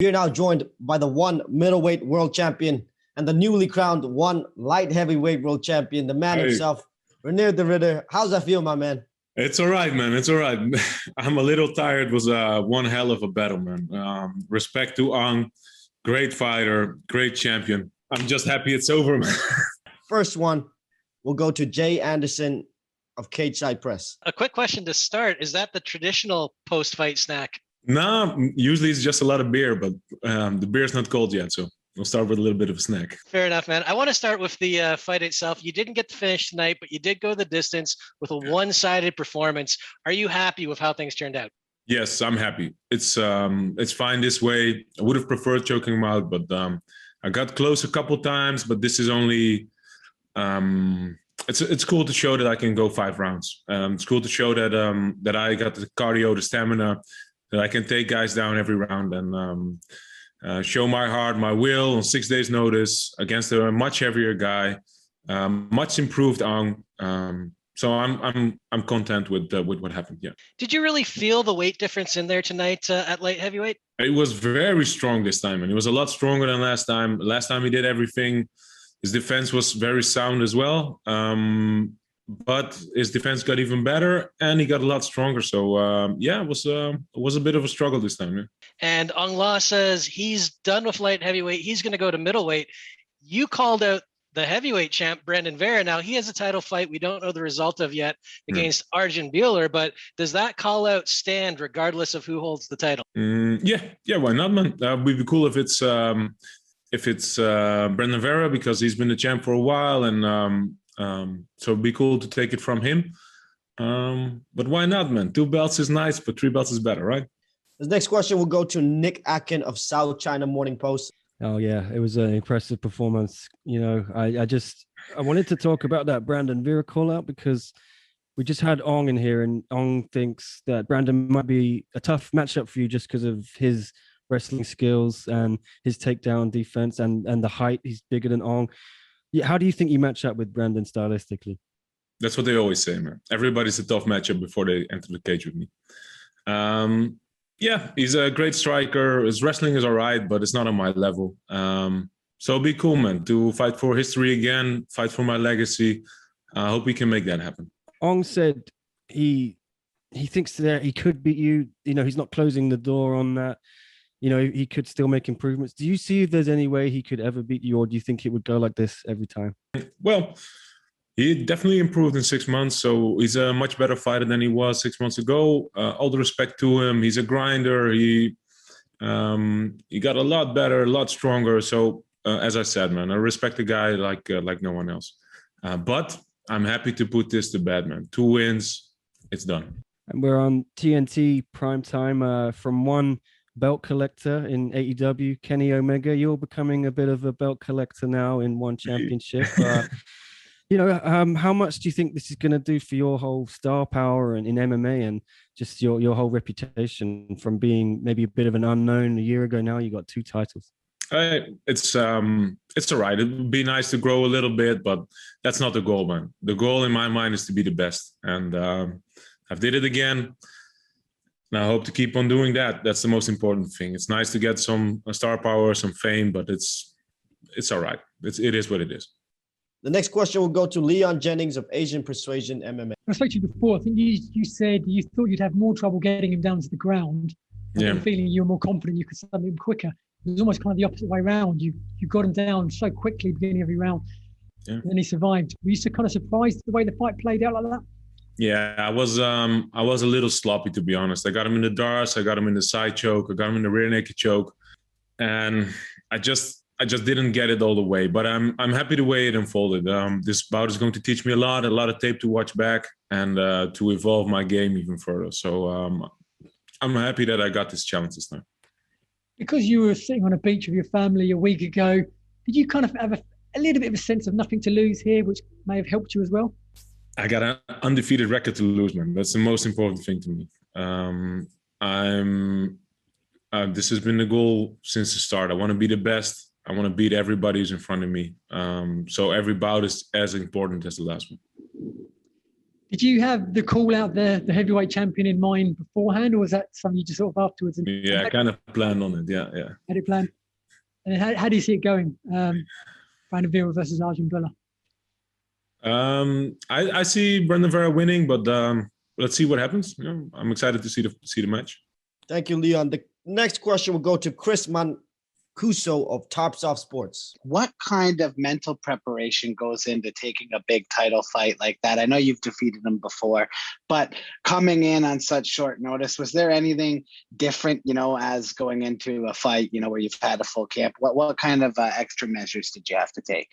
We are now joined by the one middleweight world champion and the newly crowned one light heavyweight world champion, the man himself, Reinier De Ridder. How's that feel, my man? It's all right, man. It's all right. I'm a little tired. It was one hell of a battle, man. Respect to Aung, great fighter, great champion. I'm just happy it's over, man. First one, we'll go to Jay Anderson of Cage Side Press. A quick question to start. Is that the traditional post-fight snack? No, usually it's just a lot of beer, but the beer's not cold yet, so we'll start with a little bit of a snack. Fair enough, man. I want to start with the fight itself. You didn't get to finish tonight, but you did go the distance with a one-sided performance. Are you happy with how things turned out? Yes, I'm happy. It's fine this way. I would have preferred choking him out, but I got close a couple times, but this is only... It's cool to show that I can go 5 rounds. It's cool to show that that I got the cardio, the stamina, that I can take guys down every round and show my heart, my will on 6 days' notice against a much heavier guy, much improved Aung. So I'm content with what happened. Yeah. Did you really feel the weight difference in there tonight at light heavyweight? It was very strong this time, and it was a lot stronger than last time. Last time he did everything. His defense was very sound as well, but his defense got even better, and he got a lot stronger. So yeah, it was a bit of a struggle this time. Yeah. And Aung La says he's done with light heavyweight. He's going to go to middleweight. You called out the heavyweight champ, Brandon Vera. Now he has a title fight we don't know the result of yet against Arjan Bhullar, but does that call out stand regardless of who holds the title? Yeah, why not, man? Would be cool if it's Brandon Vera, because he's been the champ for a while, and so it'd be cool to take it from him. But why not, man? 2 belts is nice, but 3 belts is better, right? The next question will go to Nick Atkin of South China Morning Post. Oh yeah, it was an impressive performance. You know, I wanted to talk about that Brandon Vera call out because we just had Aung in here, and Aung thinks that Brandon might be a tough matchup for you just because of his wrestling skills and his takedown defense and the height. He's bigger than Aung. Yeah, how do you think you match up with Brandon stylistically? That's what they always say, man. Everybody's a tough matchup before they enter the cage with me. Yeah, he's a great striker. His wrestling is all right, but it's not on my level. So it'll be cool, man, to fight for history again, fight for my legacy. I hope we can make that happen. Aung said he thinks that he could beat you. You know, he's not closing the door on that. You know, he could still make improvements. Do you see if there's any way he could ever beat you, or do you think it would go like this every time? Well, he definitely improved in 6 months, so he's a much better fighter than he was 6 months ago. All the respect to him. He's a grinder. He got a lot better, a lot stronger. So, as I said, man, I respect the guy like no one else. But I'm happy to put this to bed, man. 2 wins, it's done. And we're on TNT primetime from one belt collector in AEW, Kenny Omega. You're becoming a bit of a belt collector now in one championship. You know, how much do you think this is going to do for your whole star power and in MMA and just your whole reputation from being maybe a bit of an unknown a year ago? Now you got 2 titles. It's all right. It would be nice to grow a little bit, but that's not the goal, man. The goal in my mind is to be the best, and I've did it again. And I hope to keep on doing that. That's the most important thing. It's nice to get some star power, some fame, but it's all right. It is what it is. The next question will go to Leon Jennings of Asian Persuasion MMA. I spoke to you before. I think you said you thought you'd have more trouble getting him down to the ground. Yeah. Feeling you were more confident you could stop him quicker. It was almost kind of the opposite way around. You got him down so quickly beginning of every round. Yeah. And then he survived. Were you so kind of surprised the way the fight played out like that? Yeah, I was a little sloppy, to be honest. I got him in the darts, I got him in the side choke, I got him in the rear naked choke, and I just didn't get it all the way. But I'm happy the way it unfolded. This bout is going to teach me a lot of tape to watch back, and to evolve my game even further. So I'm happy that I got this challenge this time. Because you were sitting on a beach with your family a week ago, did you kind of have a little bit of a sense of nothing to lose here, which may have helped you as well? I got an undefeated record to lose, man. That's the most important thing to me. This has been the goal since the start. I want to be the best. I want to beat everybody who's in front of me. So every bout is as important as the last one. Did you have the call out there, the heavyweight champion in mind beforehand, or was that something you just sort of afterwards? Yeah, I kind of planned on it. Yeah. Had it planned? And how do you see it going? Brandon Vera versus Arjan Bhullar. I see Brandon Vera winning, but let's see what happens. You know, I'm excited to see the match. Thank you, Leon. The next question will go to Chris Mancuso of Tops Off Sports. What kind of mental preparation goes into taking a big title fight like that? I know you've defeated him before, but coming in on such short notice, was there anything different, you know, as going into a fight, you know, where you've had a full camp? What kind of extra measures did you have to take?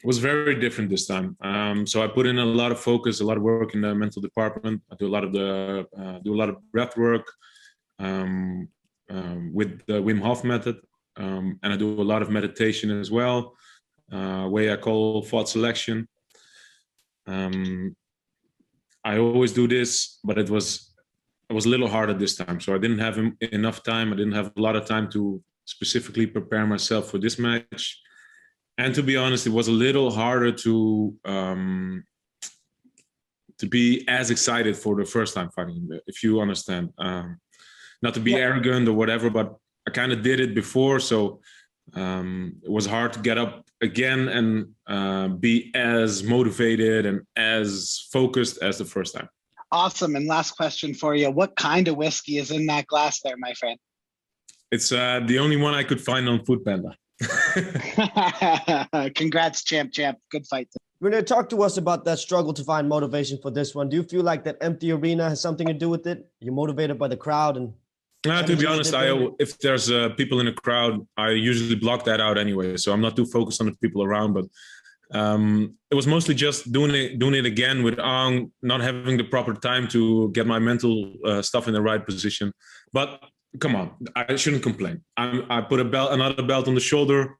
It was very different this time. So I put in a lot of focus, a lot of work in the mental department. I do a lot of breath work with the Wim Hof method. And I do a lot of meditation as well, way I call thought selection. I always do this, but it was a little harder this time. So I didn't have enough time. I didn't have a lot of time to specifically prepare myself for this match. And to be honest, it was a little harder to be as excited for the first time fighting, if you understand. Not to be arrogant or whatever, but I kind of did it before, so it was hard to get up again and be as motivated and as focused as the first time. Awesome. And last question for you. What kind of whiskey is in that glass there, my friend? It's the only one I could find on Foodpanda. Congrats, champ. Good fight. Reinier, talk to us about that struggle to find motivation for this one. Do you feel like that empty arena has something to do with it? You're motivated by the crowd and... To be honest, if there's people in the crowd, I usually block that out anyway. So I'm not too focused on the people around. But it was mostly just doing it again with Aung, not having the proper time to get my mental stuff in the right position. But come on, I shouldn't complain. I put another belt on the shoulder.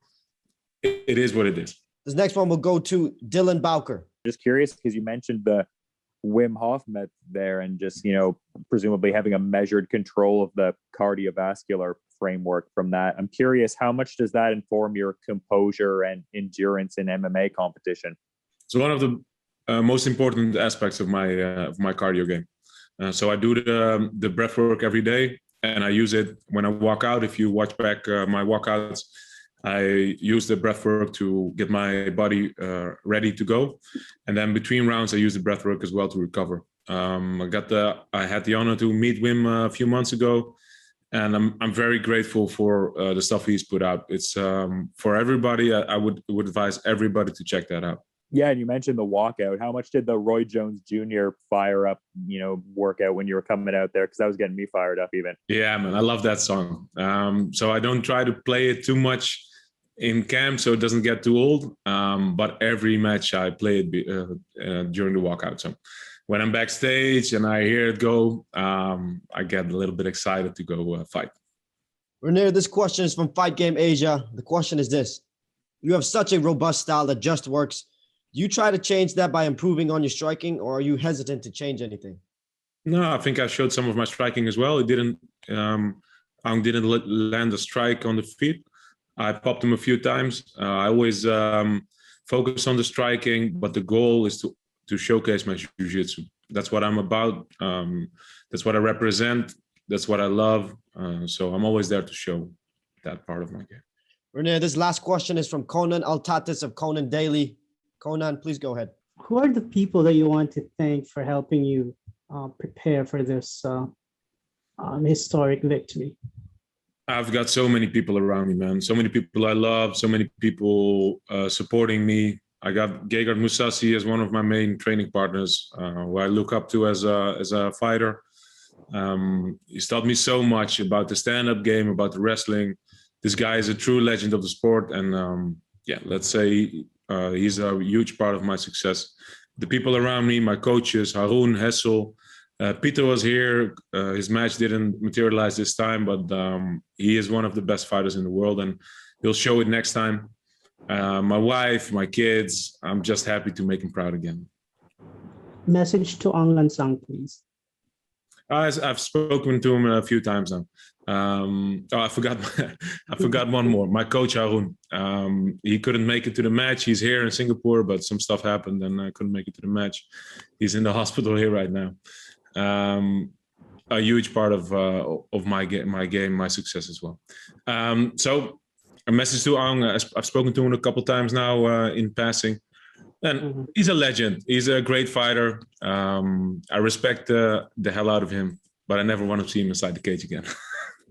It is what it is. This next one will go to Dylan Bowker. Just curious because you mentioned the Wim Hof method there and just, you know, presumably having a measured control of the cardiovascular framework from that. I'm curious, how much does that inform your composure and endurance in MMA competition? It's one of the most important aspects of my cardio game. So I do the breath work every day, and I use it when I walk out. If you watch back my walkouts, I use the breath work to get my body ready to go. And then between rounds, I use the breath work as well to recover. I had the honor to meet Wim a few months ago, and I'm very grateful for the stuff he's put out. It's for everybody. I would advise everybody to check that out. Yeah, and you mentioned the walkout. How much did the Roy Jones Jr. fire up, you know, workout when you were coming out there? Because that was getting me fired up even. Yeah, man, I love that song. So I don't try to play it too much in camp so it doesn't get too old. But every match I play it during the walkout. So when I'm backstage and I hear it go, I get a little bit excited to go fight. Reinier, this question is from Fight Game Asia. The question is this: you have such a robust style that just works. Do you try to change that by improving on your striking, or are you hesitant to change anything? No, I think I showed some of my striking as well. It didn't land a strike on the feet. I popped him a few times. I always focus on the striking, but the goal is to showcase my jiu-jitsu. That's what I'm about. That's what I represent. That's what I love. So I'm always there to show that part of my game. Reinier, this last question is from Conan Altatis of Conan Daily. Conan, please go ahead. Who are the people that you want to thank for helping you prepare for this historic victory? I've got so many people around me, man. So many people I love, so many people supporting me. I got Gegard Mousasi as one of my main training partners, who I look up to as a fighter. He's taught me so much about the stand-up game, about the wrestling. This guy is a true legend of the sport. And let's say he's a huge part of my success. The people around me, my coaches, Haroon, Hessel, Peter was here. His match didn't materialize this time, but he is one of the best fighters in the world, and he'll show it next time. My wife, my kids, I'm just happy to make him proud again. Message to Aung La N Sang, please. I've spoken to him a few times now. I forgot. I forgot one more. My coach Arun. He couldn't make it to the match. He's here in Singapore, but some stuff happened and I couldn't make it to the match. He's in the hospital here right now. A huge part of my game, my success as well. So a message to Aung. I've spoken to him a couple times now in passing. And he's a legend. He's a great fighter. I respect the hell out of him, but I never want to see him inside the cage again.